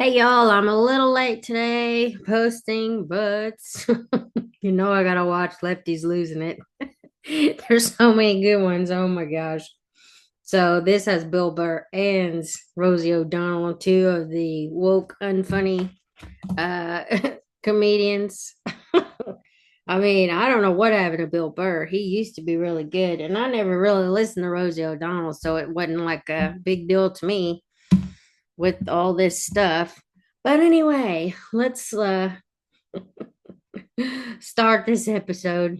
Hey y'all, I'm a little late today posting, but I gotta watch Lefties losing it. There's so many good ones. Oh my gosh. So this has Bill Burr and Rosie O'Donnell, two of the woke, unfunny uh comedians. I mean, I don't know what happened to Bill Burr. He used to be really good, and I never really listened to Rosie O'Donnell, so it wasn't like a big deal to me with all this stuff. But anyway, let's start this episode.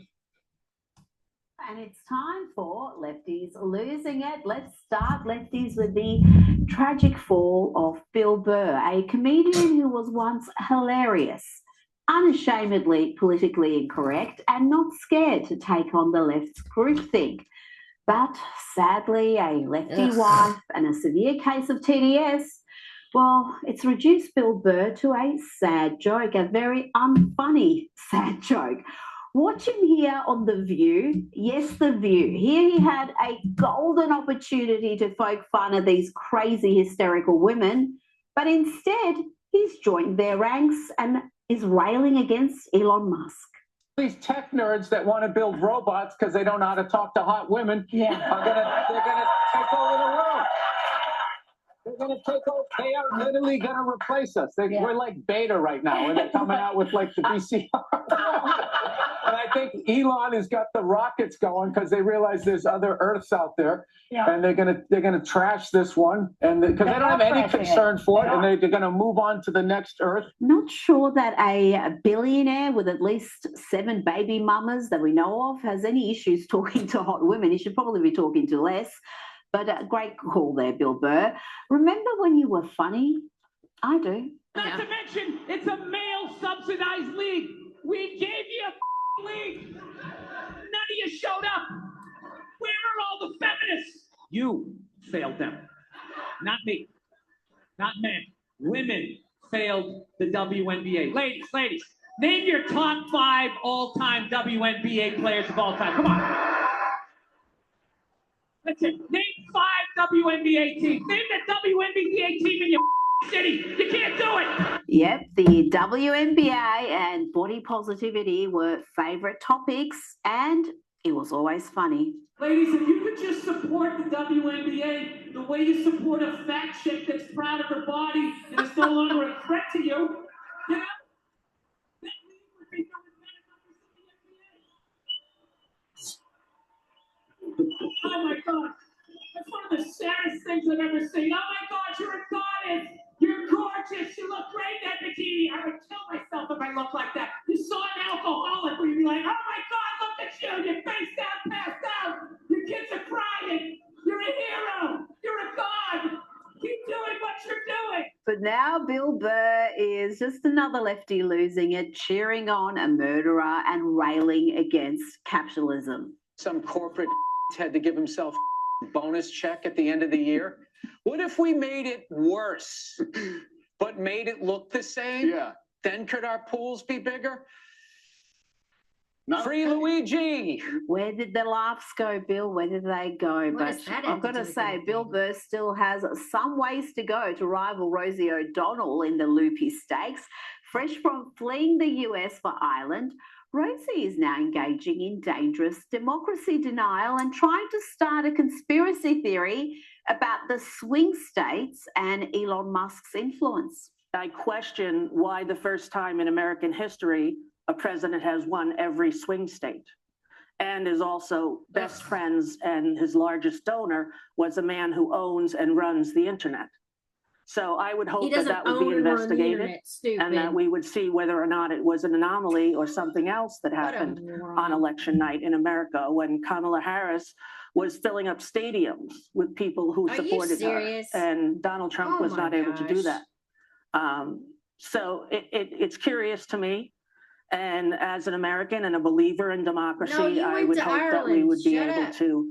And it's time for Lefties losing it. Let's start Lefties with the tragic fall of Bill Burr, a comedian who was once hilarious, unashamedly politically incorrect, and not scared to take on the left's groupthink. But sadly, a lefty Ugh. wife and a severe case of TDS, well, it's reduced Bill Burr to a sad joke, a very unfunny sad joke. Watch him here on The View. Yes, The View. Here he had a golden opportunity to poke fun at these crazy, hysterical women, but instead he's joined their ranks and is railing against Elon Musk. These tech nerds that want to build robots because they don't know how to talk to hot women they're gonna take over the world. They're gonna take over. They are literally gonna replace us. We're like beta right now, and they're coming out with like the VCR. And I think Elon has got the rockets going because they realize there's other Earths out there, and they're gonna trash this one, and because they don't have any concern for it, and they're gonna move on to the next Earth. Not sure that a billionaire with at least 7 baby mamas that we know of has any issues talking to hot women. He should probably be talking to less. But great call there, Bill Burr. Remember when you were funny? I do. Not to mention, it's a male subsidized league. We gave you a league. None of you showed up. Where are all the feminists? You failed them. Not me. Not men. Women failed the WNBA. Ladies, name your top 5 all-time WNBA players of all time. Come on. That's it. Name 5 WNBA teams. Name the WNBA team in your city. You can't do it. Yep, the WNBA and body positivity were favourite topics, and it was always funny. Ladies, if you could just support the WNBA the way you support a fat chick that's proud of her body and is no longer a threat to you, you know? That league would be doing better numbers than the NBA. Oh my God. That's one of the saddest things I've ever seen. Oh my God, you're a goddess. You're gorgeous. You look great in that bikini. I would kill myself if I looked like that. You saw an alcoholic where you'd be like, oh my God, look at you. You're face down, passed out. Your kids are crying. You're a hero. You're a god. Keep doing what you're doing. But now Bill Burr is just another lefty losing it, cheering on a murderer and railing against capitalism. Some corporate had to give himself a bonus check at the end of the year. What if we made it worse, but made it look the same? Yeah. Then could our pools be bigger? Not Free Luigi. Where did the laughs go, Bill? Where did they go? What But does that have I've got to to do with say, anything? Bill Burr still has some ways to go to rival Rosie O'Donnell in the Loopy Stakes. Fresh from fleeing the US for Ireland, Rosie is now engaging in dangerous democracy denial and trying to start a conspiracy theory about the swing states and Elon Musk's influence. I question why the first time in American history a president has won every swing state and is also best friends, and his largest donor was a man who owns and runs the internet. So I would He hope that doesn't that would own be and run the investigated internet, stupid. and that we would see whether or not it was an anomaly or something else that What a happened moron. on election night in America when Kamala Harris was filling up stadiums with people who Are you supported her, serious? and Donald Trump Oh was my not able to do gosh. that. So it's curious to me. And as an American and a believer in democracy, No, you I went would to hope that we Ireland. would be Shut able up. to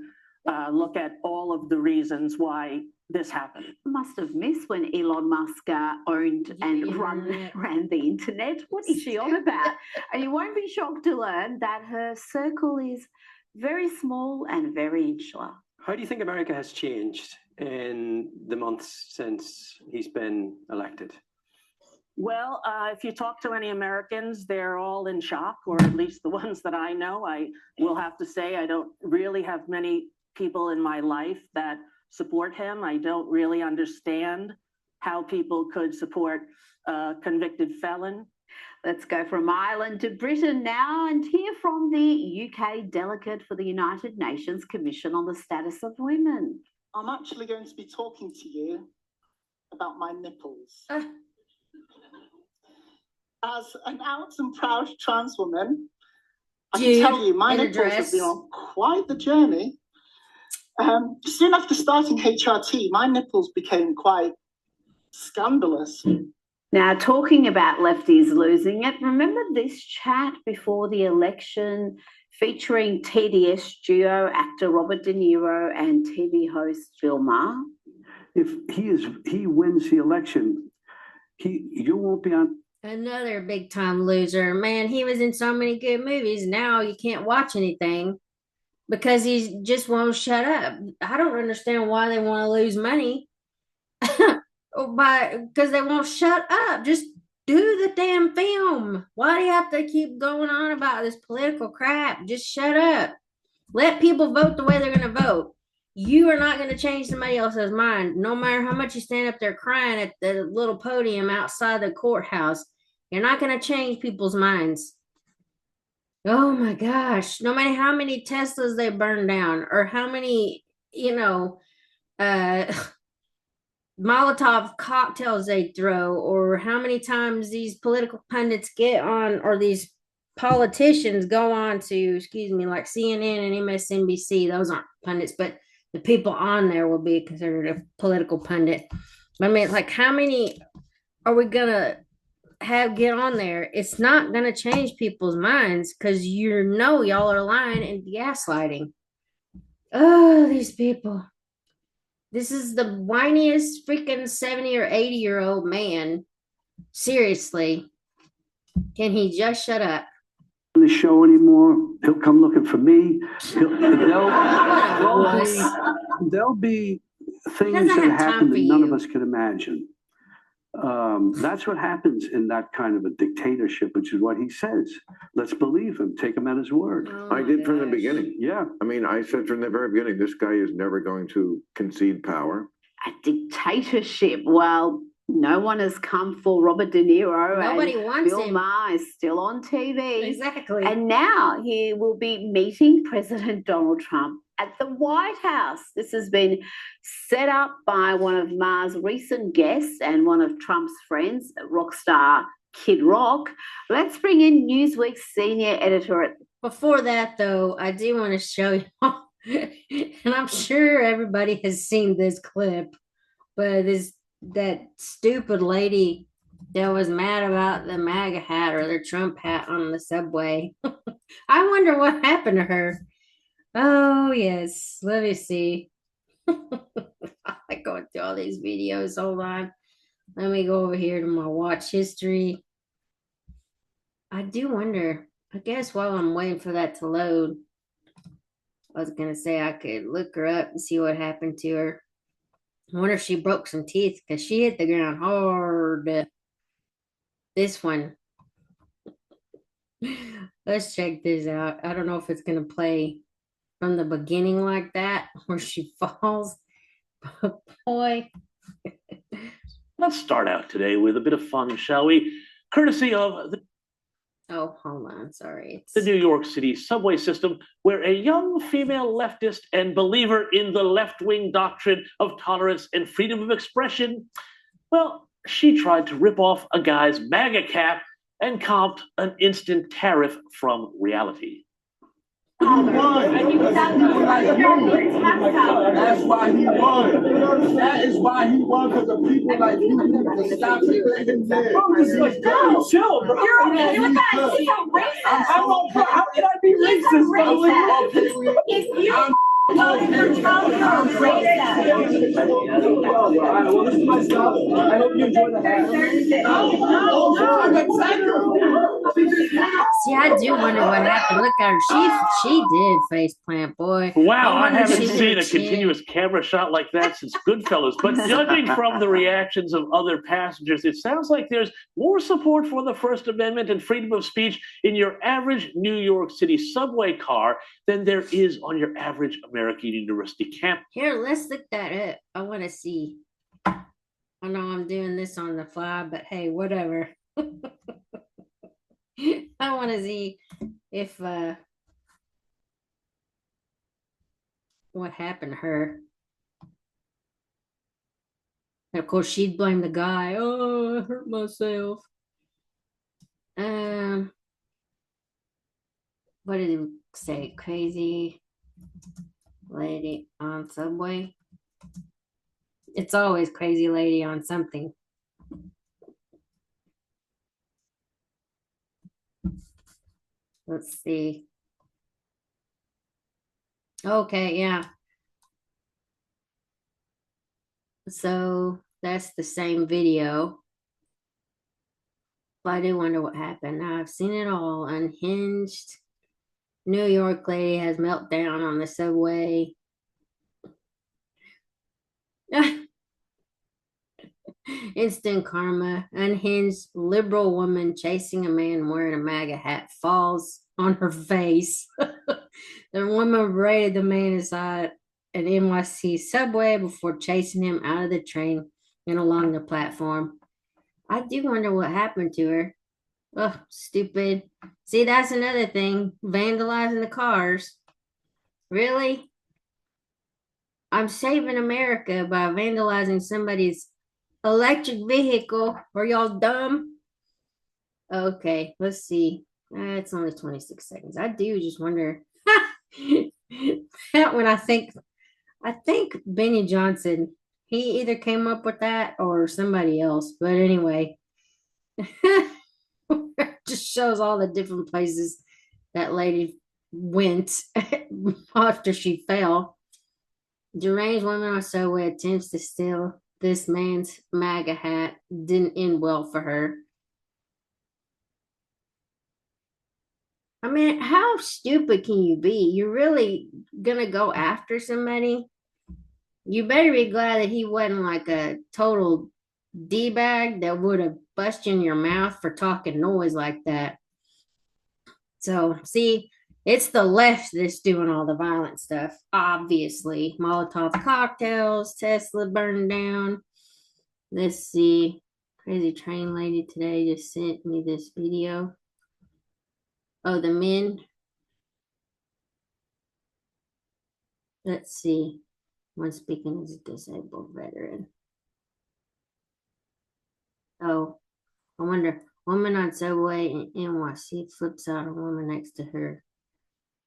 look at all of the reasons why this happened. Must have missed when Elon Musk owned and Yeah. ran the internet. What is she on about? And you won't be shocked to learn that her circle is very small and very insular. How do you think America has changed in the months since he's been elected? Well, if you talk to any Americans, they're all in shock, or at least the ones that I know. I will have to say I don't really have many people in my life that support him. I don't really understand how people could support a convicted felon. Let's go from Ireland to Britain now and hear from the UK delegate for the United Nations Commission on the Status of Women. I'm actually going to be talking to you about my nipples. As an out and proud trans woman, I can tell you my nipples have been on quite the journey. Soon after starting HRT, my nipples became quite scandalous. Now, talking about lefties losing it, remember this chat before the election featuring TDS duo actor Robert De Niro and TV host Bill Maher? If he wins the election, you won't be on. Another big time loser. Man, he was in so many good movies. Now you can't watch anything because he just won't shut up. I don't understand why they want to lose money. Because they won't shut up. Just do the damn film. Why do you have to keep going on about this political crap? Just shut up. Let people vote the way they're going to vote. You are not going to change somebody else's mind, no matter how much you stand up there crying at the little podium outside the courthouse. You're not going to change people's minds. Oh my gosh. No matter how many Teslas they burn down or how many, Molotov cocktails they throw, or how many times these political pundits get on, or these politicians go on to, like CNN and MSNBC. Those aren't pundits, but the people on there will be considered a political pundit. I mean, like, how many are we gonna have get on there? It's not gonna change people's minds because y'all are lying and gaslighting. Oh, these people. This is the whiniest freaking 70 or 80-year-old man. Seriously. Can he just shut up? On the show anymore. He'll come looking for me. There'll be things that happen that none of us can imagine. That's what happens in that kind of a dictatorship, which is what he says. Let's believe him. Take him at his word. Oh I did from the beginning. Yeah. I mean, I said from the very beginning, this guy is never going to concede power. A dictatorship. Well, no one has come for Robert De Niro. Nobody wants Bill him. Maher is still on TV. Exactly. And now he will be meeting President Donald Trump at the White House. This has been set up by one of Maher's recent guests and one of Trump's friends, rock star Kid Rock. Let's bring in Newsweek's senior editor. Before that, though, I do want to show you, and I'm sure everybody has seen this clip, but that stupid lady that was mad about the MAGA hat or the Trump hat on the subway. I wonder what happened to her. Oh, yes. Let me see. I like going through all these videos. Hold on. Let me go over here to my watch history. I do wonder. I guess while I'm waiting for that to load, I was going to say I could look her up and see what happened to her. I wonder if she broke some teeth because she hit the ground hard. This one. Let's check this out. I don't know if it's going to play from the beginning like that where she falls. But boy. Let's start out today with a bit of fun, shall we? Courtesy of the Hold on. Sorry. the New York City subway system, where a young female leftist and believer in the left-wing doctrine of tolerance and freedom of expression, well, she tried to rip off a guy's MAGA cap and comped an instant tariff from reality. That's why he won. That is why he won, because of people like you to stop letting him live. No, chill, bro. You're not. He's a racist. How can I be racist, bro? If you voted for Trump, you're racist. Well, this is my stuff. I hope you enjoy the hat. See, I do wonder what happened. Look at her. She did face plant, boy. Wow, I wonder if haven't she did seen her a chin. continuous camera shot like that since Goodfellas. But judging from the reactions of other passengers, it sounds like there's more support for the First Amendment and freedom of speech in your average New York City subway car than there is on your average American university campus. Here, let's look that up. I want to see. I know I'm doing this on the fly, but hey, whatever. I want to see if what happened to her. And of course, she'd blame the guy. Oh, I hurt myself. What did it say? Crazy lady on subway. It's always crazy lady on something. Let's see. Okay, yeah. So that's the same video. But I do wonder what happened. Now I've seen it all. Unhinged. New York lady has meltdown on the subway. Instant karma. Unhinged liberal woman chasing a man wearing a MAGA hat falls on her face. The woman berated the man inside an NYC subway before chasing him out of the train and along the platform. I do wonder what happened to her. Oh, stupid. See, that's another thing. Vandalizing the cars. Really? I'm saving America by vandalizing somebody's electric vehicle. Are y'all dumb? Okay, let's see. It's only 26 seconds. I do just wonder. That when I think Benny Johnson, he either came up with that or somebody else. But anyway, just shows all the different places that lady went after she fell. Deranged woman on subway attempts to steal this man's MAGA hat. Didn't end well for her. I mean, how stupid can you be? You're really gonna go after somebody? You better be glad that he wasn't like a total D-bag that would have bust you in your mouth for talking noise like that. So, see, it's the left that's doing all the violent stuff, obviously. Molotov cocktails, Tesla burned down. Let's see. Crazy train lady today just sent me this video. Oh, the men. Let's see. One speaking as a disabled veteran. Oh, I wonder. Woman on subway in NYC flips out a woman next to her.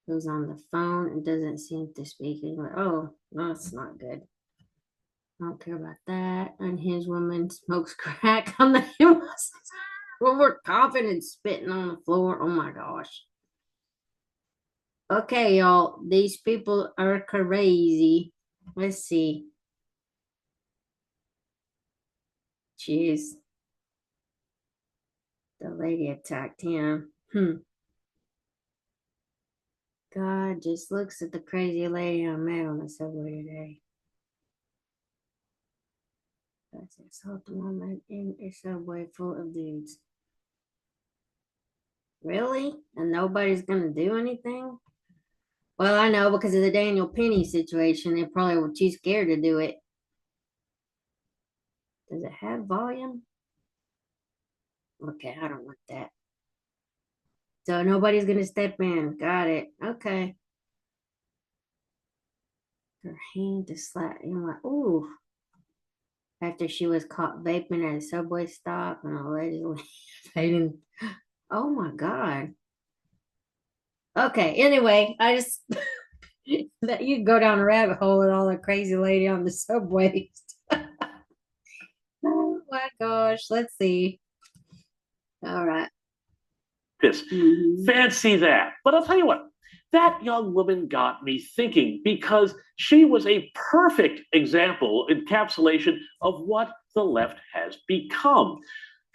Goes on the phone and doesn't seem to speak. Oh, no, that's not good. I don't care about that. Unhinged woman smokes crack on the NYC. Well, we're coughing and spitting on the floor. Oh my gosh. Okay, y'all. These people are crazy. Let's see. Jeez. The lady attacked him. God just looks at the crazy lady I met on the subway today. That's assault a woman in a subway full of dudes. Really? And nobody's gonna do anything? Well, I know because of the Daniel Penny situation, they probably were too scared to do it. Does it have volume? Okay, I don't want that. So nobody's gonna step in. Got it. Okay. Her hand to slap in like, ooh. After she was caught vaping at a subway stop and allegedly fading. Oh my God. Okay, anyway, I just that you go down a rabbit hole with all the crazy lady on the subway. Oh my gosh, let's see. All right. Fancy that. But I'll tell you what, that young woman got me thinking because she was a perfect example, encapsulation of what the left has become.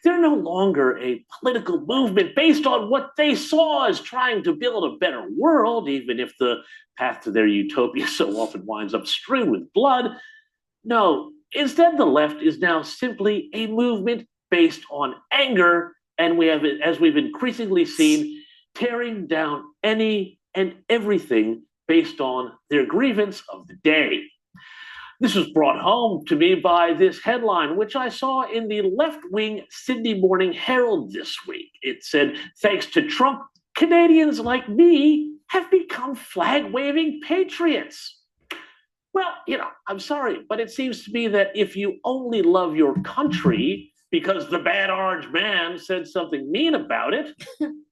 They're no longer a political movement based on what they saw as trying to build a better world, even if the path to their utopia so often winds up strewn with blood. No, instead, the left is now simply a movement based on anger, and we have, as we've increasingly seen, tearing down any and everything based on their grievance of the day. This was brought home to me by this headline, which I saw in the left-wing Sydney Morning Herald this week. It said, thanks to Trump, Canadians like me have become flag-waving patriots. Well, I'm sorry, but it seems to me that if you only love your country because the bad orange man said something mean about it,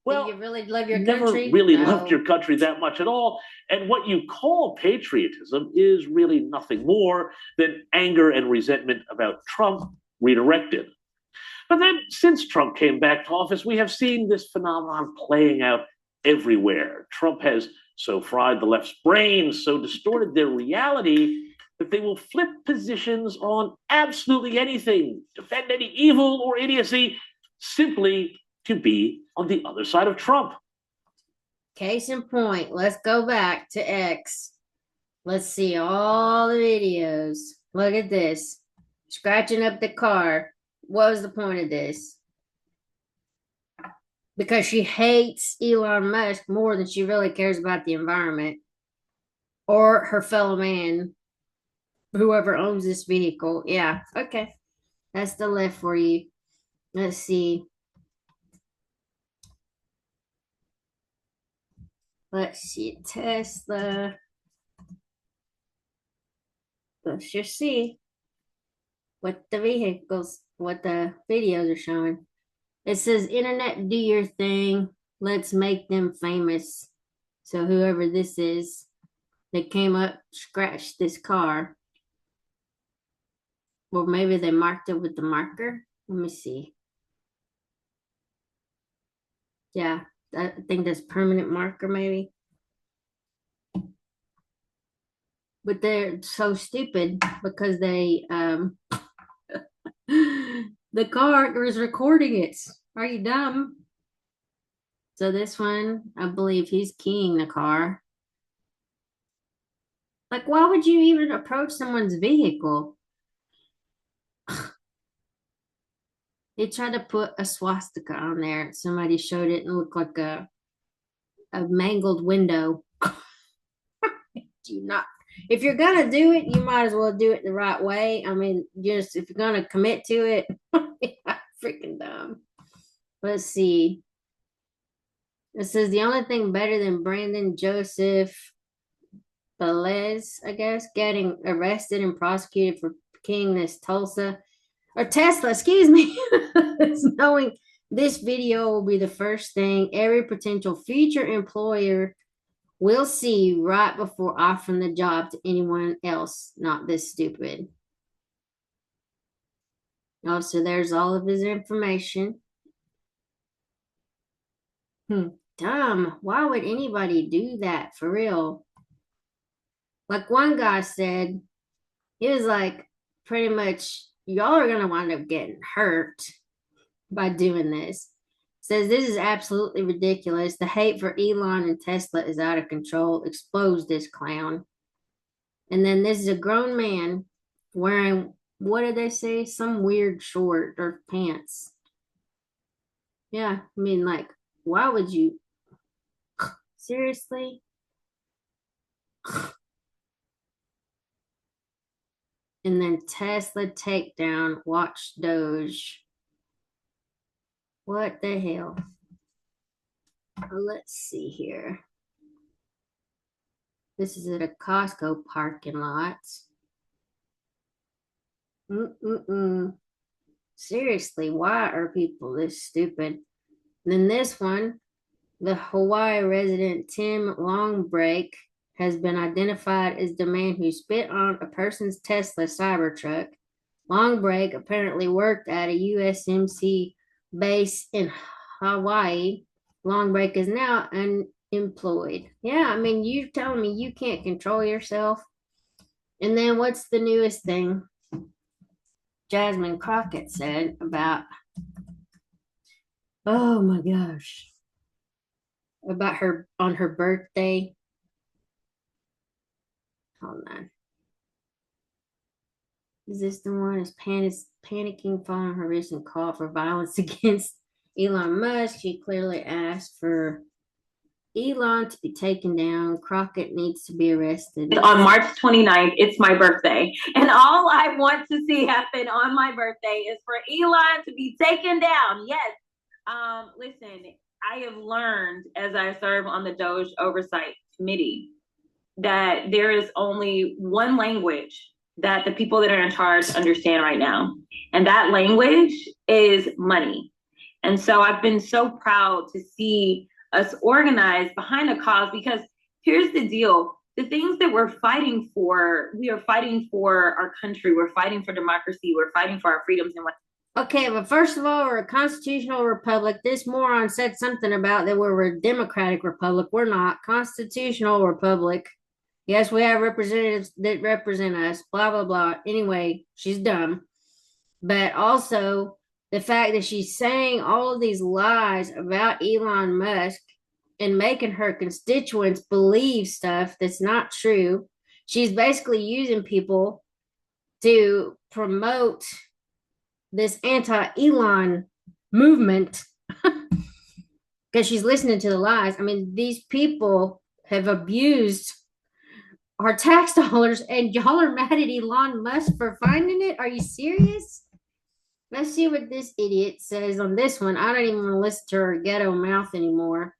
well, you really love your never country? really No. loved your country that much at all. And what you call patriotism is really nothing more than anger and resentment about Trump redirected. But then, since Trump came back to office, we have seen this phenomenon playing out everywhere. Trump has so fried the left's brains, so distorted their reality, that they will flip positions on absolutely anything, defend any evil or idiocy, simply to be on the other side of Trump. Case in point, let's go back to X. Let's see all the videos. Look at this. Scratching up the car. What was the point of this? Because she hates Elon Musk more than she really cares about the environment or her fellow man, whoever owns this vehicle. Yeah, okay. That's the left for you. Let's see. Let's see. Tesla. Let's just see what the videos are showing. It says, Internet, do your thing. Let's make them famous. So whoever this is that came up, scratched this car. Or maybe they marked it with the marker. Let me see. Yeah, I think that's permanent marker maybe. But they're so stupid because they the car is recording it. Are you dumb? So this one, I believe he's keying the car. Like, why would you even approach someone's vehicle? They tried to put a swastika on there. Somebody showed it and it looked like a mangled window. Do not. If you're gonna do it, you might as well do it the right way. I mean, just if you're gonna commit to it, freaking dumb. Let's see. It says the only thing better than Brandon Joseph Velez, I guess, getting arrested and prosecuted for keying this Tesla, excuse me, is knowing this video will be the first thing every potential future employer will see right before offering the job to anyone else not this stupid. Oh, so there's all of his information. Dumb. Why would anybody do that for real? Like one guy said, he was like, pretty much, y'all are going to wind up getting hurt by doing this. Says this is absolutely ridiculous. The hate for Elon and Tesla is out of control. Expose this clown. And then this is a grown man wearing, what did they say? Some weird short or pants. Yeah, I mean, like, why would you? Seriously? And then Tesla takedown, watch Doge. What the hell? Let's see here. This is at a Costco parking lot. Seriously, why are people this stupid? And then this one, the Hawaii resident Tim Longbreak has been identified as the man who spit on a person's Tesla Cybertruck. Longbreak apparently worked at a USMC base in Hawaii. Longbreak is now unemployed. Yeah, I mean, you're telling me you can't control yourself? And then what's the newest thing Jasmine Crockett said about Oh my gosh. About her on her birthday. Hold on. Is this the one that's panicking following her recent call for violence against Elon Musk? She clearly asked for Elon to be taken down. Crockett needs to be arrested. On March 29th, it's my birthday. And all I want to see happen on my birthday is for Elon to be taken down. Yes. Listen, I have learned as I serve on the Doge Oversight Committee that there is only one language that the people that are in charge understand right now. And that language is money. And so I've been so proud to see us organized behind a cause, because here's the deal. The things that we're fighting for, we are fighting for our country. We're fighting for democracy. We're fighting for our freedoms and what. Okay, but first of all, we're a constitutional republic. This moron said something about that we're a democratic republic. We're not. Constitutional republic. Yes, we have representatives that represent us, blah, blah, blah. Anyway, she's dumb. But also, the fact that she's saying all of these lies about Elon Musk and making her constituents believe stuff that's not true. She's basically using people to promote this anti-Elon movement because she's listening to the lies. I mean, these people have abused our tax dollars, and y'all are mad at Elon Musk for finding it? Are you serious? Let's see what this idiot says on this one. I don't even want to listen to her ghetto mouth anymore.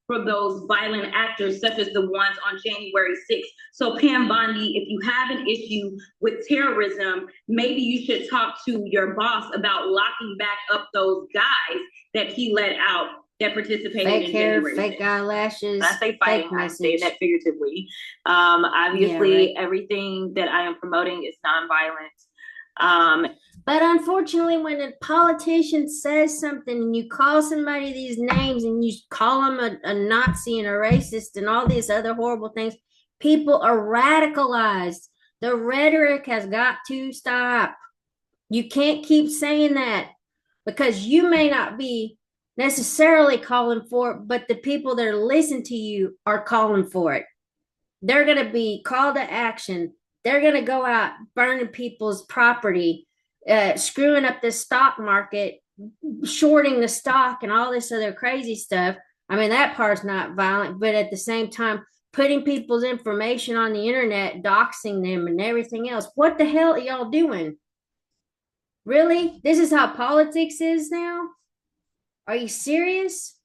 For those violent actors, such as the ones on January 6th. So Pam Bondi, if you have an issue with terrorism, maybe you should talk to your boss about locking back up those guys that he let out that participated fake in hair, January 6th. Fake eyelashes. I say fighting, I say that figuratively. Obviously, everything that I am promoting is nonviolent. But unfortunately, when a politician says something and you call somebody these names and you call them a Nazi and a racist and all these other horrible things, people are radicalized. The rhetoric has got to stop. You can't keep saying that, because you may not be necessarily calling for it, but the people that are listening to you are calling for it. They're going to be called to action. They're going to go out burning people's property, screwing up the stock market, shorting the stock and all this other crazy stuff. I mean, that part's not violent, but at the same time, putting people's information on the internet, doxing them and everything else. What the hell are y'all doing? Really? This is how politics is now? Are you serious?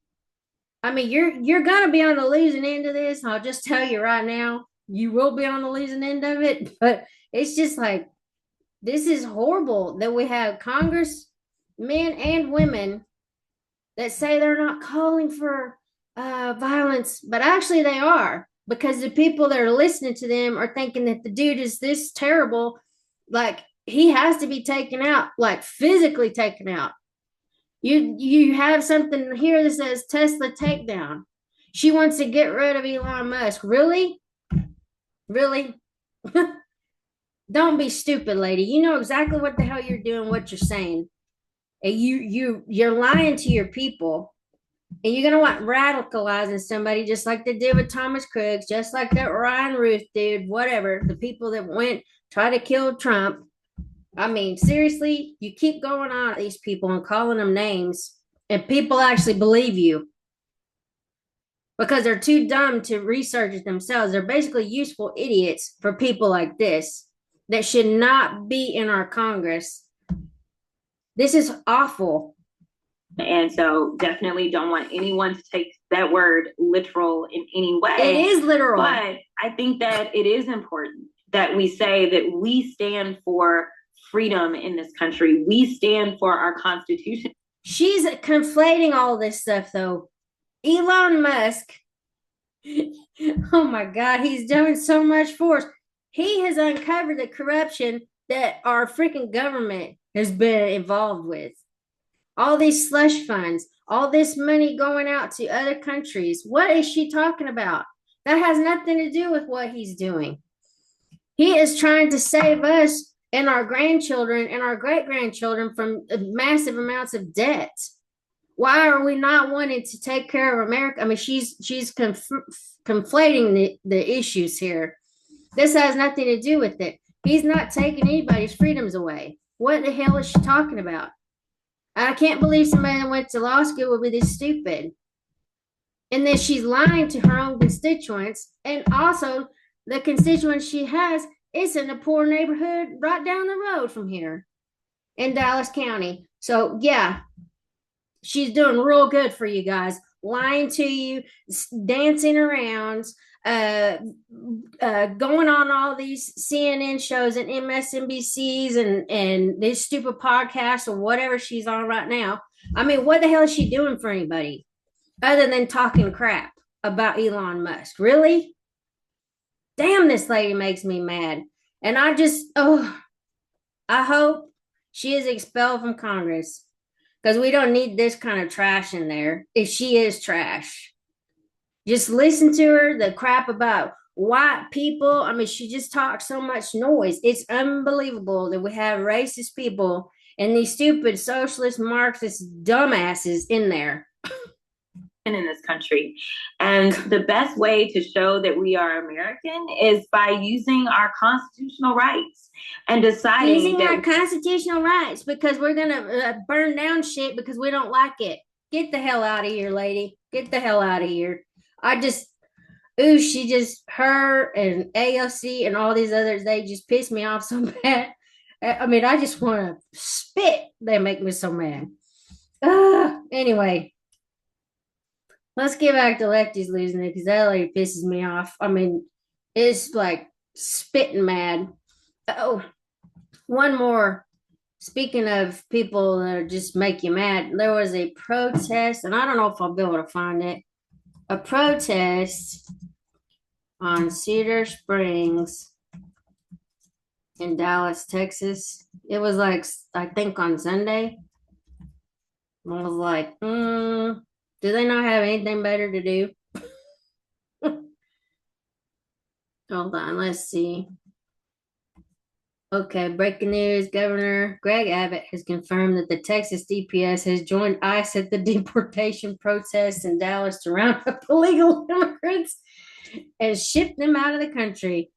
I mean, you're gonna be on the losing end of this. I'll just tell you right now, you will be on the losing end of it. But it's just like, this is horrible that we have Congress, men and women, that say they're not calling for violence, but actually they are, because the people that are listening to them are thinking that the dude is this terrible, like he has to be taken out, like physically taken out. You have something here that says Tesla takedown. She wants to get rid of Elon Musk. Really? Really? Don't be stupid, lady. You know exactly what the hell you're doing, what you're saying. And you're lying to your people. And you're gonna want radicalizing somebody just like they did with Thomas Crooks, just like that Ryan Ruth dude, whatever. The people that went try to kill Trump. I mean, seriously, you keep going on at these people and calling them names, and people actually believe you because they're too dumb to research it themselves. They're basically useful idiots for people like this that should not be in our Congress. This is awful. And so definitely don't want anyone to take that word literal in any way. It is literal. But I think that it is important that we say that we stand for freedom in this country. We stand for our Constitution. She's conflating all this stuff, though. Elon Musk, oh my God, he's doing so much for us. He has uncovered the corruption that our freaking government has been involved with. All these slush funds, all this money going out to other countries. What is she talking about? That has nothing to do with what he's doing. He is trying to save us and our grandchildren and our great-grandchildren from massive amounts of debt. Why are we not wanting to take care of America? I mean, she's conflating the issues here. This has nothing to do with it. He's not taking anybody's freedoms away. What the hell is she talking about? I can't believe somebody that went to law school would be this stupid. And then she's lying to her own constituents. And also, the constituents she has is in a poor neighborhood right down the road from here in Dallas County. So, yeah, she's doing real good for you guys. Lying to you, dancing around, going on all these CNN shows and MSNBCs and this stupid podcast or whatever she's on right now. I mean, what the hell is she doing for anybody other than talking crap about Elon Musk? Really? Damn, this lady makes me mad. And I hope she is expelled from Congress, because we don't need this kind of trash in there if she is trash. Just listen to her, the crap about white people. I mean, she just talks so much noise. It's unbelievable that we have racist people and these stupid socialist Marxist dumbasses in there. In this country. And the best way to show that we are American is by using our constitutional rights and deciding using our constitutional rights, because we're gonna burn down shit because we don't like it. Get the hell out of here, lady. Get the hell out of here. Her and AOC and all these others, they just piss me off so bad. I mean, I just want to spit. They make me so mad. Anyway. Let's get back to Lefties losing it, because that lady pisses me off. I mean, it's like spitting mad. Oh, one more. Speaking of people that just make you mad, there was a protest, and I don't know if I'll be able to find it. A protest on Cedar Springs in Dallas, Texas. It was like, I think on Sunday. I was like, do they not have anything better to do? Hold on, let's see. Okay, breaking news. Governor Greg Abbott has confirmed that the Texas DPS has joined ICE at the deportation protests in Dallas to round up illegal immigrants and ship them out of the country.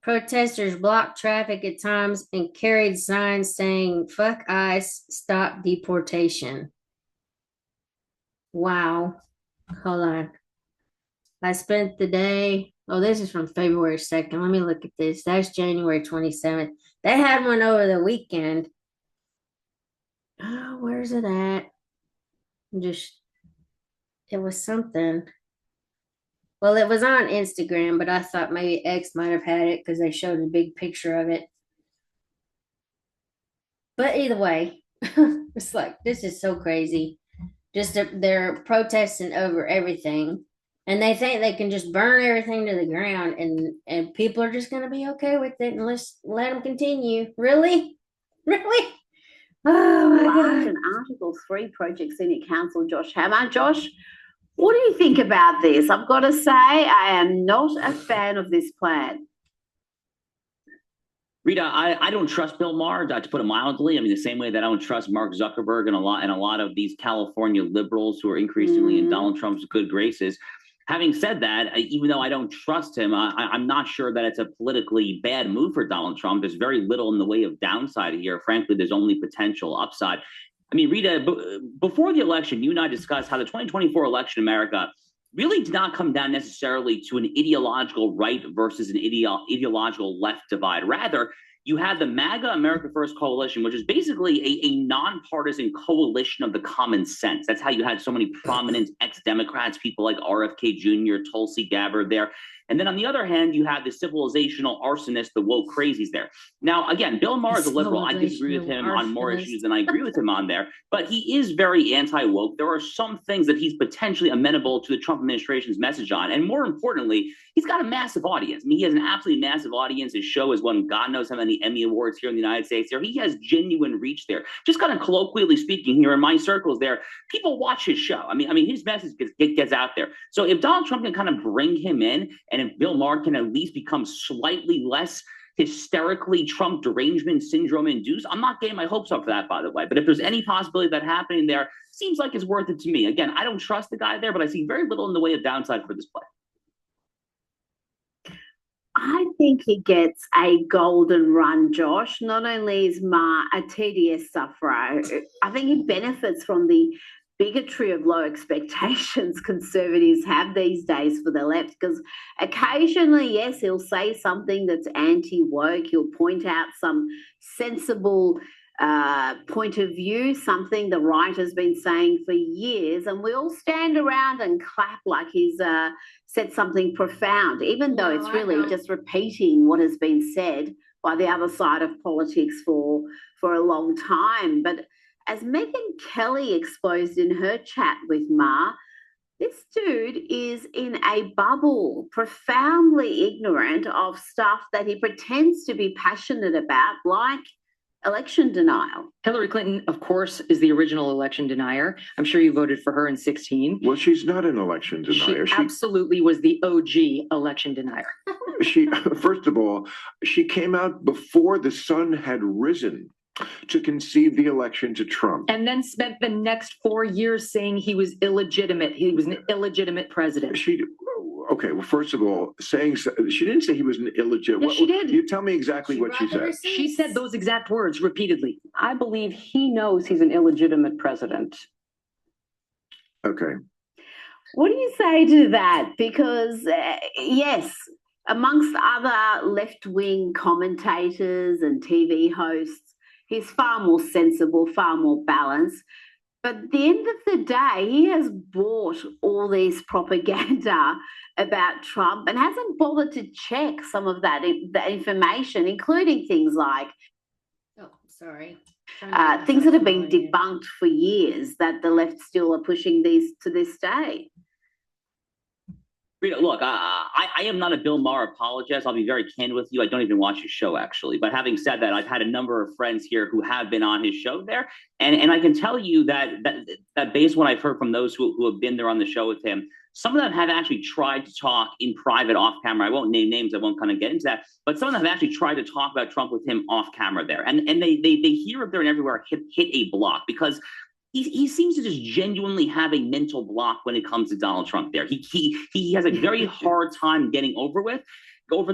Protesters blocked traffic at times and carried signs saying, "Fuck ICE, stop deportation." Wow. Hold on. I spent the day. Oh, this is from February 2nd. Let me look at this. That's January 27th. They had one over the weekend. Oh, where's it at? It was something. Well, it was on Instagram, but I thought maybe X might have had it because they showed a big picture of it. But either way, it's like, this is so crazy. Just they're protesting over everything, and they think they can just burn everything to the ground, and people are just going to be okay with it, and let's let them continue. Really? Oh my God. An Article 3 Project Senior Counsel Josh Hammer. Josh, what do you think about this? I've got to say, I am not a fan of this plan. Rita, I don't trust Bill Maher, to put it mildly. I mean, the same way that I don't trust Mark Zuckerberg and a lot of these California liberals who are increasingly in Donald Trump's good graces. Having said that, even though I don't trust him, I'm not sure that it's a politically bad move for Donald Trump. There's very little in the way of downside here. Frankly, there's only potential upside. I mean, Rita, before the election, you and I discussed how the 2024 election in America really did not come down necessarily to an ideological right versus an ideological left divide. Rather, you had the MAGA America First Coalition, which is basically a nonpartisan coalition of the common sense. That's how you had so many prominent ex-Democrats, people like RFK Jr., Tulsi Gabbard there. And then on the other hand, you have the civilizational arsonists, the woke crazies there. Now, again, Bill Maher is a liberal. I disagree with him on more issues than I agree with him on there, but he is very anti-woke. There are some things that he's potentially amenable to the Trump administration's message on. And more importantly, he's got a massive audience. I mean, he has an absolutely massive audience. His show has won God knows how many Emmy Awards here in the United States. There, he has genuine reach there. Just kind of colloquially speaking here in my circles there, people watch his show. I mean, his message gets out there. So if Donald Trump can kind of bring him in, and if Bill Maher can at least become slightly less hysterically Trump derangement syndrome induced. I'm not getting my hopes up for that, by the way. But if there's any possibility of that happening there, seems like it's worth it to me. Again, I don't trust the guy there, but I see very little in the way of downside for this play. I think he gets a golden run, Josh. Not only is Ma a TDS sufferer, I think he benefits from the bigotry of low expectations conservatives have these days for the left, because occasionally, yes, he'll say something that's anti-woke. He'll point out some sensible point of view, something the right has been saying for years, and we all stand around and clap like he's said something profound, even though it's really just repeating what has been said by the other side of politics for a long time. But as Megyn Kelly exposed in her chat with Ma, this dude is in a bubble, profoundly ignorant of stuff that he pretends to be passionate about, like election denial. Hillary Clinton, of course, is the original election denier. I'm sure you voted for her in 2016. Well, she's not an election denier. She absolutely was the OG election denier. First of all, she came out before the sun had risen to concede the election to Trump. And then spent the next 4 years saying he was illegitimate. He was an illegitimate president. Okay, well, first of all, she didn't say he was an illegitimate. Yes, she did. You tell me exactly what she said. She said those exact words repeatedly. I believe he knows he's an illegitimate president. Okay. What do you say to that? Because, yes, amongst other left-wing commentators and TV hosts, he's far more sensible, far more balanced. But at the end of the day, he has bought all this propaganda about Trump and hasn't bothered to check some of that information, including things like things that have been debunked for years that the left still are pushing these to this day. Rita, look, I am not a Bill Maher apologist. I'll be very candid with you. I don't even watch his show, actually. But having said that, I've had a number of friends here who have been on his show there. And I can tell you that based on what I've heard from those who have been there on the show with him, some of them have actually tried to talk in private off camera. I won't name names. I won't kind of get into that. But some of them have actually tried to talk about Trump with him off camera there. And they here, there, and everywhere hit a block, because he seems to just genuinely have a mental block when it comes to Donald Trump there. He has a very hard time getting over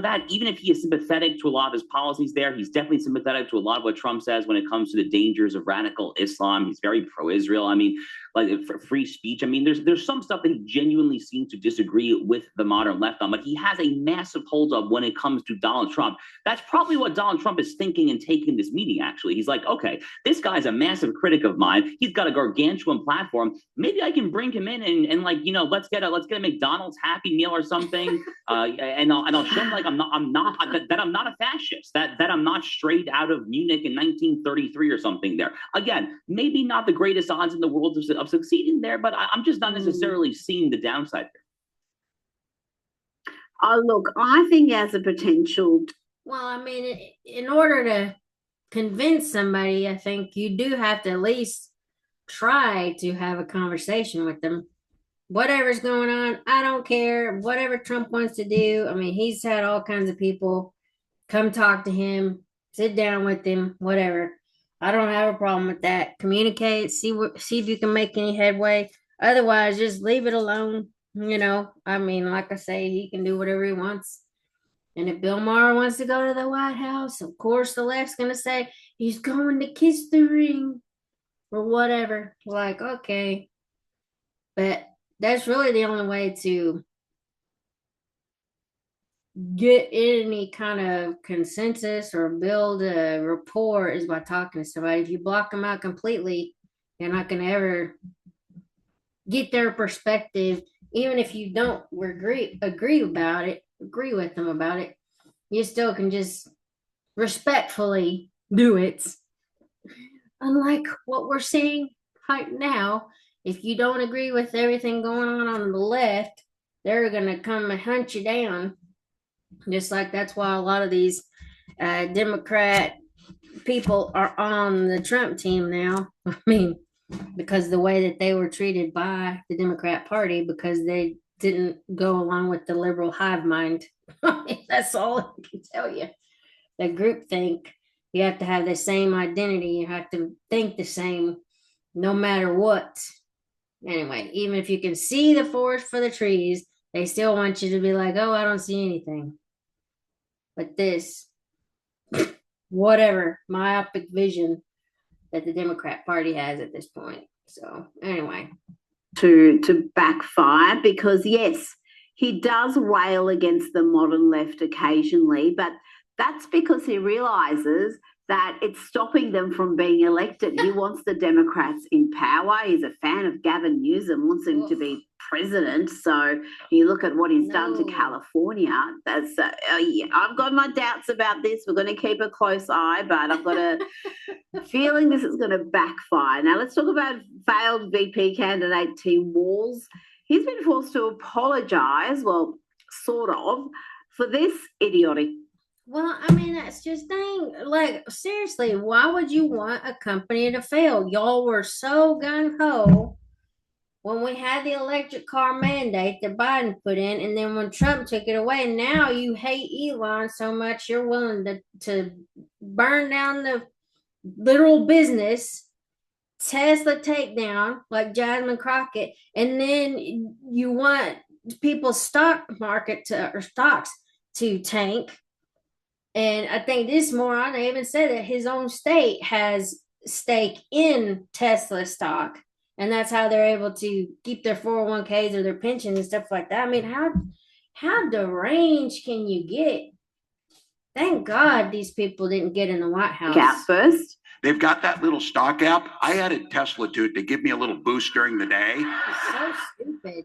that. Even if he is sympathetic to a lot of his policies there, he's definitely sympathetic to a lot of what Trump says when it comes to the dangers of radical Islam. He's very pro-Israel. I mean, like for free speech. I mean, there's some stuff that he genuinely seems to disagree with the modern left on, but he has a massive holdup when it comes to Donald Trump. That's probably what Donald Trump is thinking and taking this meeting, actually. He's like, okay, this guy's a massive critic of mine. He's got a gargantuan platform. Maybe I can bring him in and like, you know, let's get a McDonald's Happy Meal or something. And I'll show him like I'm not a fascist, that I'm not straight out of Munich in 1933 or something there. Again, maybe not the greatest odds in the world of succeeding there, but I'm just not necessarily seeing the downside there. Oh, look, I think he has a potential. Well, I mean, in order to convince somebody, I think you do have to at least try to have a conversation with them. Whatever's going on, I don't care. Whatever Trump wants to do. I mean, he's had all kinds of people come talk to him, sit down with him, whatever. I don't have a problem with that. Communicate, see if you can make any headway. Otherwise, just leave it alone. You know, I mean, like I say, he can do whatever he wants. And if Bill Maher wants to go to the White House, of course, the left's going to say he's going to kiss the ring or whatever. Like, okay. But that's really the only way to get any kind of consensus or build a rapport is by talking to somebody. If you block them out completely, you're not going to ever get their perspective. Even if you don't agree with them about it, you still can just respectfully do it. Unlike what we're seeing right now, if you don't agree with everything going on the left, they're going to come and hunt you down. Just like that's why a lot of these Democrat people are on the Trump team now. I mean, because of the way that they were treated by the Democrat Party, because they didn't go along with the liberal hive mind. I mean, that's all I can tell you. the group think. You have to have the same identity. You have to think the same no matter what. Anyway, even if you can see the forest for the trees, they still want you to be like, oh, I don't see anything. But this, whatever, myopic vision that the Democrat Party has at this point. So, anyway. To backfire, because yes, he does rail against the modern left occasionally, but that's because he realizes that it's stopping them from being elected. He wants the Democrats in power. He's a fan of Gavin Newsom, wants him to be president. So you look at what he's done to California. That's yeah, I've got my doubts about this. We're going to keep a close eye, but I've got a feeling this is going to backfire. Now let's talk about failed VP candidate Tim Walz. He's been forced to apologise, well, sort of, for this idiotic. Well, I mean, that's just thing. Like, seriously, why would you want a company to fail? Y'all were so gung-ho when we had the electric car mandate that Biden put in, and then when Trump took it away, now you hate Elon so much you're willing to burn down the literal business, Tesla takedown, like Jasmine Crockett, and then you want people's stock market or stocks to tank. And I think this moron even said that his own state has stake in Tesla stock. And that's how they're able to keep their 401ks or their pensions and stuff like that. I mean, how deranged can you get? Thank God these people didn't get in the White House. Out first. They've got that little stock app. I added Tesla to it to give me a little boost during the day. It's so stupid.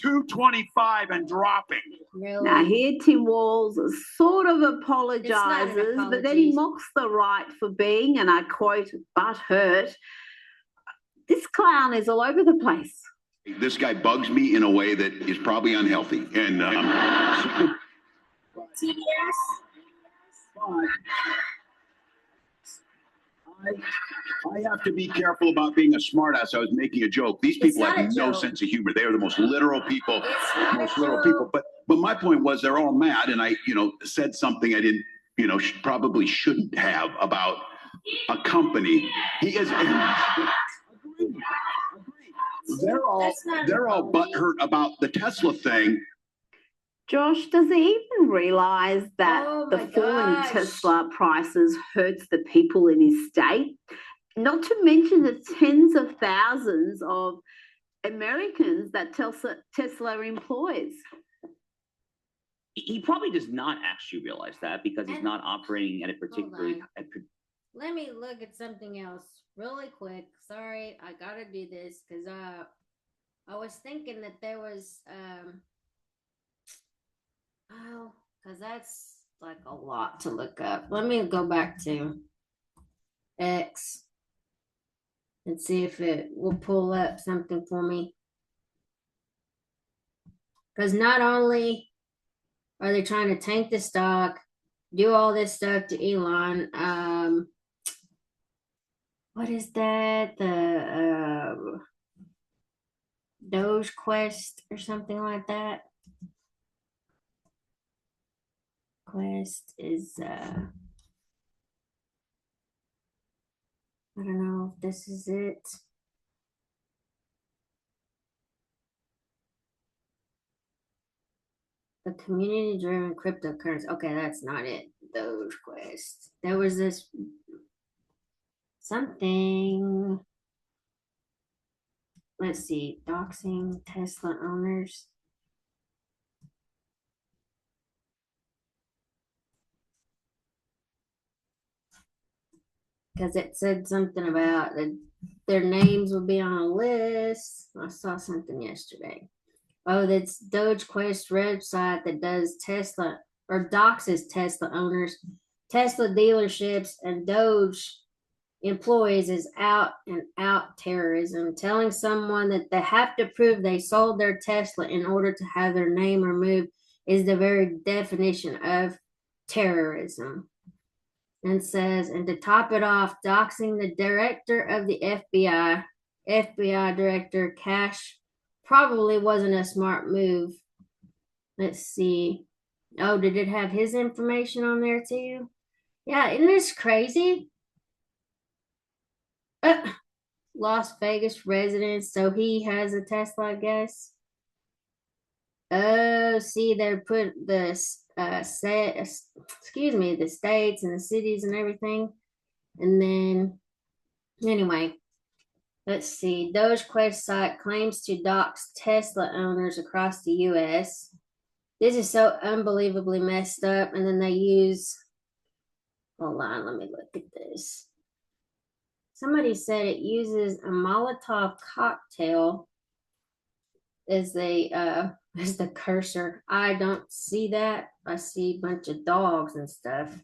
225 and dropping. Really? Now here Tim Walz sort of apologizes, but then he mocks the right for being, and I quote, butthurt. This clown is all over the place. This guy bugs me in a way that is probably unhealthy. And I have to be careful about being a smartass. I was making a joke. These people have no sense of humor. They are the most literal people. But my point was they're all mad, and I, said something I didn't, probably shouldn't have about a company. He is. They're all butthurt about the Tesla thing. Josh, does he even realize that the falling Tesla prices hurts the people in his state? Not to mention the tens of thousands of Americans that Tesla employs. He probably does not actually realize that because he's not operating at a particularly. Let me look at something else really quick. Sorry, I gotta do this because I was thinking that there was because that's like a lot to look up. Let me go back to X and see if it will pull up something for me. Because not only are they trying to tank the stock, do all this stuff to Elon, what is that? The Doge Quest or something like that. Quest is I don't know if this is it. The community driven cryptocurrency. Okay, that's not it. Doge Quest. There was this something. Let's see. Doxing Tesla owners. Because it said something about their names would be on a list. I saw something yesterday. Oh, that's Doge Quest website that does Tesla or doxes Tesla owners, Tesla dealerships, and Doge employees is out and out terrorism. Telling someone that they have to prove they sold their Tesla in order to have their name removed is the very definition of terrorism. And says, and to top it off, doxing the director of the FBI director Cash probably wasn't a smart move. Let's see. Oh, did it have his information on there too? Yeah, isn't this crazy? Las Vegas resident, so he has a Tesla, I guess. Oh, see, they're put the excuse me, the states and the cities and everything. And then, anyway, let's see. Dogequest site claims to dox Tesla owners across the U.S. This is so unbelievably messed up. And then they use, hold on, let me look at this. Somebody said it uses a Molotov cocktail as as the cursor. I don't see that. I see a bunch of dogs and stuff.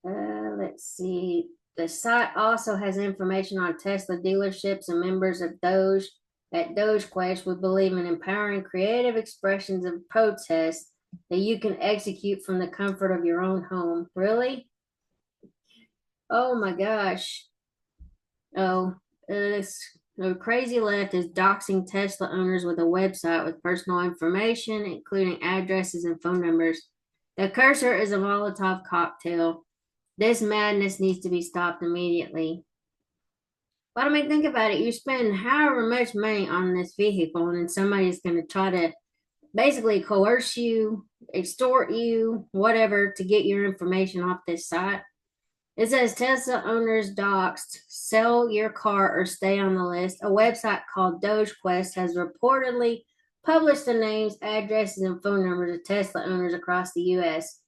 Let's see. The site also has information on Tesla dealerships and members of Doge. At DogeQuest, we believe in empowering creative expressions of protest that you can execute from the comfort of your own home. Really? Oh my gosh. Oh, the crazy left is doxing Tesla owners with a website with personal information, including addresses and phone numbers. The cursor is a Molotov cocktail. This madness needs to be stopped immediately. But I mean, think about it. You spend however much money on this vehicle, and then somebody's going to try to basically coerce you, extort you, whatever, to get your information off this site. It says Tesla owners doxed, sell your car or stay on the list. A website called DogeQuest has reportedly published the names, addresses, and phone numbers of Tesla owners across the U.S.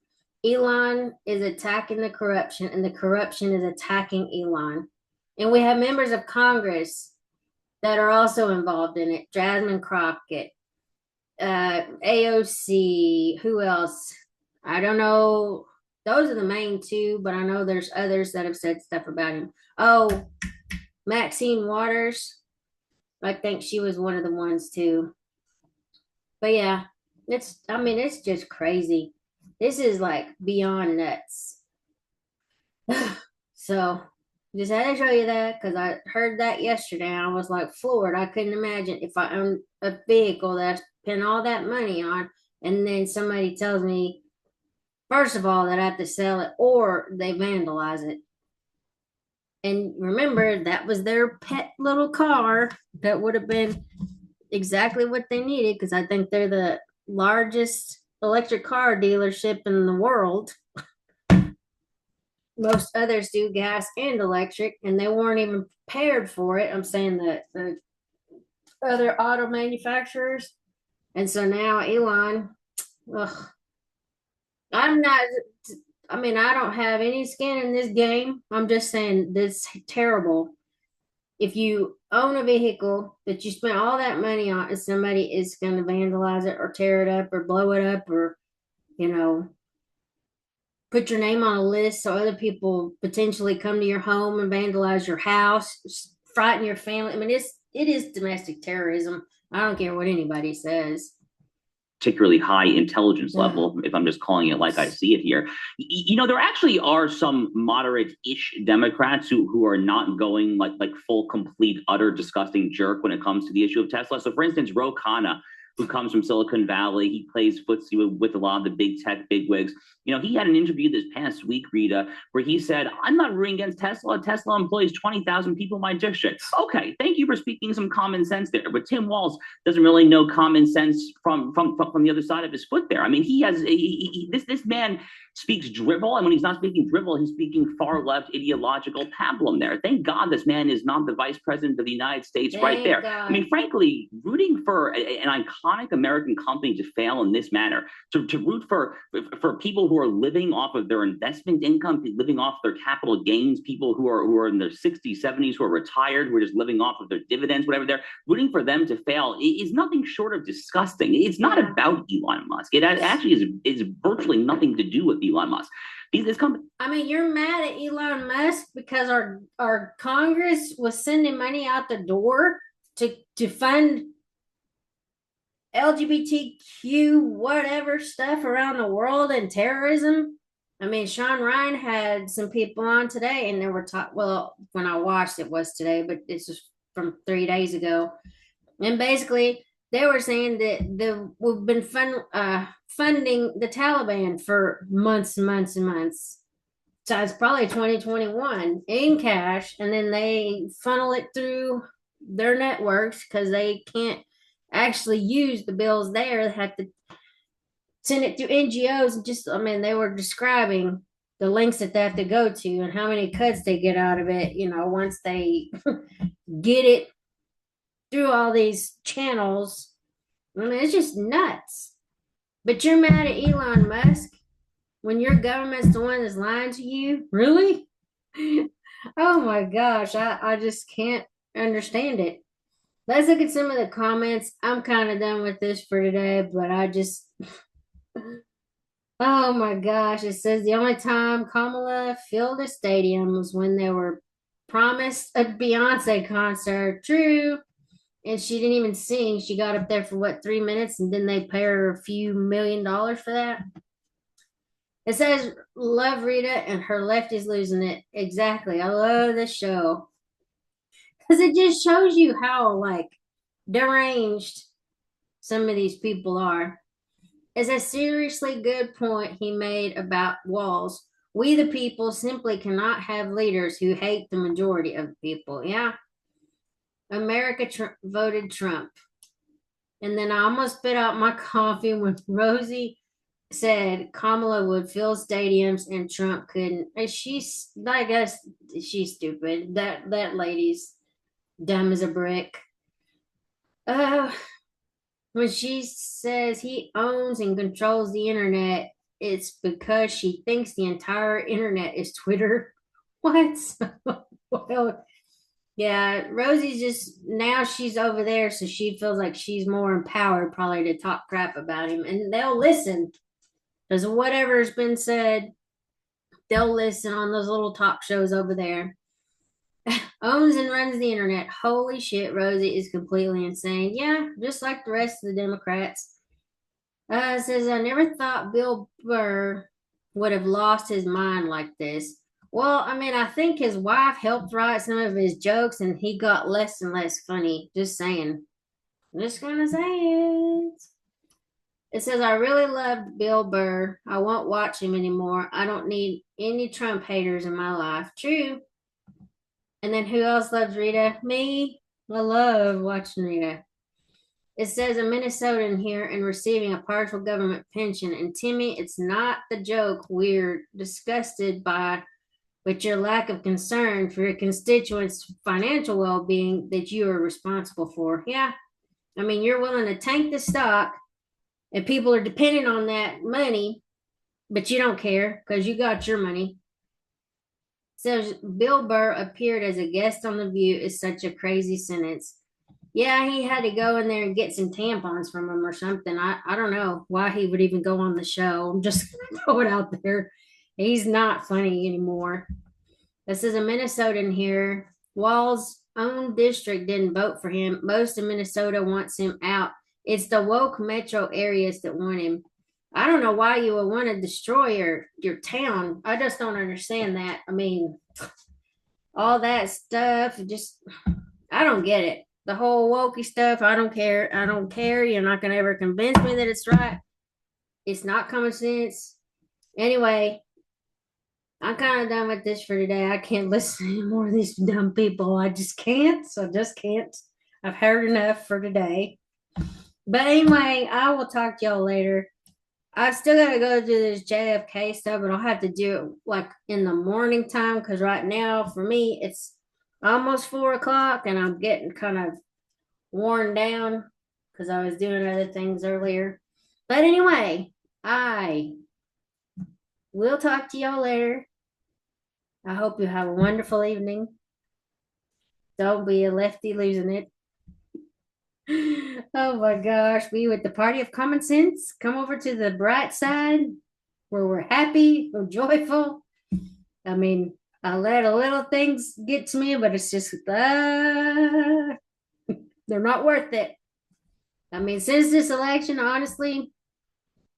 Elon is attacking the corruption, and the corruption is attacking Elon. And we have members of Congress that are also involved in it. Jasmine Crockett, AOC, who else? I don't know. Those are the main two, but I know there's others that have said stuff about him. Oh, Maxine Waters. I think she was one of the ones too. But yeah, it's just crazy. This is like beyond nuts. So just had to show you that because I heard that yesterday and I was like floored. I couldn't imagine if I owned a vehicle that I spent all that money on and then somebody tells me, first of all, that I have to sell it or they vandalize it. And remember, that was their pet little car that would have been exactly what they needed because I think they're the largest electric car dealership in the world. Most others do gas and electric, and they weren't even prepared for it. I'm saying that the other auto manufacturers. And so now Elon, ugh, I'm not, I mean, I don't have any skin in this game. I'm just saying this terrible. If you own a vehicle that you spent all that money on and somebody is going to vandalize it or tear it up or blow it up or, you know, put your name on a list so other people potentially come to your home and vandalize your house, frighten your family. I mean, it is domestic terrorism. I don't care what anybody says. Particularly high intelligence level, if I'm just calling it like I see it here. There actually are some moderate-ish Democrats who are not going like full, complete, utter, disgusting jerk when it comes to the issue of Tesla. So, for instance, Ro Khanna, who comes from Silicon Valley, he plays footsie with a lot of the big tech bigwigs. He had an interview this past week, Rita, where he said, "I'm not rooting against Tesla. Tesla employs 20,000 people in my district." Okay, thank you for speaking some common sense there. But Tim Walz doesn't really know common sense from the other side of his foot there. I mean, this man speaks dribble, and when he's not speaking dribble, he's speaking far left ideological pablum there. Thank God this man is not the vice president of the United States right there. God. I mean, frankly, rooting for an iconic American company to fail in this manner, to root for people who are living off of their investment income, living off their capital gains, people who are in their 60s, 70s, who are retired, who are just living off of their dividends, whatever they're rooting for them to fail is nothing short of disgusting. It's not about Elon Musk. It actually is virtually nothing to do with Elon Musk. I mean, you're mad at Elon Musk because our Congress was sending money out the door to fund LGBTQ whatever stuff around the world and terrorism. I mean, Sean Ryan had some people on today, and they were well, when I watched it was today, but this is from 3 days ago, and basically they were saying that we've been funding the Taliban for months and months and months. So it's probably 2021 in cash, and then they funnel it through their networks because they can't actually use the bills there. They have to send it through NGOs. And just, I mean, they were describing the links that they have to go to and how many cuts they get out of it, once they get it through all these channels. I mean, it's just nuts. But you're mad at Elon Musk when your government's the one that's lying to you? Really? Oh my gosh, I just can't understand it. Let's look at some of the comments. I'm kind of done with this for today, but oh my gosh. It says the only time Kamala filled a stadium was when they were promised a Beyonce concert. True. And she didn't even sing. She got up there for what, 3 minutes, and then they pay her a few $1,000,000 for that. It says, love Rita and her Lefties losing it. Exactly. I love this show. Because it just shows you how, like, deranged some of these people are. It's a seriously good point he made about walls. We, the people, simply cannot have leaders who hate the majority of the people. Yeah. America voted Trump. And then I almost spit out my coffee when Rosie said Kamala would fill stadiums and Trump couldn't. And I guess she's stupid. That lady's dumb as a brick. When she says he owns and controls the internet, it's because she thinks the entire internet is Twitter. What? Well, yeah, Rosie's just now she's over there, so she feels like she's more empowered probably to talk crap about him, and they'll listen because whatever's been said, they'll listen on those little talk shows over there. Owns and runs the internet. Holy shit, Rosie is completely insane. Yeah, just like the rest of the Democrats. Says, I never thought Bill Burr would have lost his mind like this. Well, I mean, I think his wife helped write some of his jokes and he got less and less funny. Just saying. Just gonna say it. It says, I really loved Bill Burr. I won't watch him anymore. I don't need any Trump haters in my life. True. And then who else loves Rita? Me. I love watching Rita. It says a Minnesotan here and receiving a partial government pension. And Timmy, it's not the joke we're disgusted by, but your lack of concern for your constituents' financial well-being that you are responsible for. Yeah. I mean, you're willing to tank the stock and people are depending on that money, but you don't care because you got your money. Says Bill Burr appeared as a guest on The View is such a crazy sentence. Yeah, he had to go in there and get some tampons from him or something. I don't know why he would even go on the show. I'm just going to throw it out there. He's not funny anymore. This is a Minnesotan here. Wall's own district didn't vote for him. Most of Minnesota wants him out. It's the woke metro areas that want him. I don't know why you would want to destroy your town. I just don't understand that. I mean, all that stuff, just, I don't get it. The whole wokey stuff, I don't care. I don't care. You're not going to ever convince me that it's right. It's not common sense. Anyway, I'm kind of done with this for today. I can't listen to any more of these dumb people. I just can't. So just can't. I've heard enough for today. But anyway, I will talk to y'all later. I've still got to go do this JFK stuff, but I'll have to do it like in the morning time because right now for me it's almost 4 o'clock and I'm getting kind of worn down because I was doing other things earlier. But anyway, I will talk to y'all later. I hope you have a wonderful evening. Don't be a lefty losing it. Oh my gosh, we with the party of common sense. Come over to the bright side where we're happy, we're joyful. I mean, I let a little things get to me, but it's just, they're not worth it. I mean, since this election, honestly,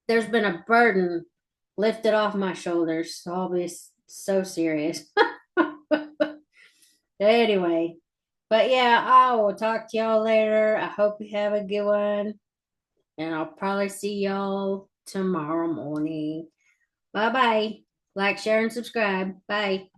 there's been a burden lifted off my shoulders. So I'll be so serious. Anyway. But yeah, I will talk to y'all later. I hope you have a good one. And I'll probably see y'all tomorrow morning. Bye-bye. Like, share, and subscribe. Bye.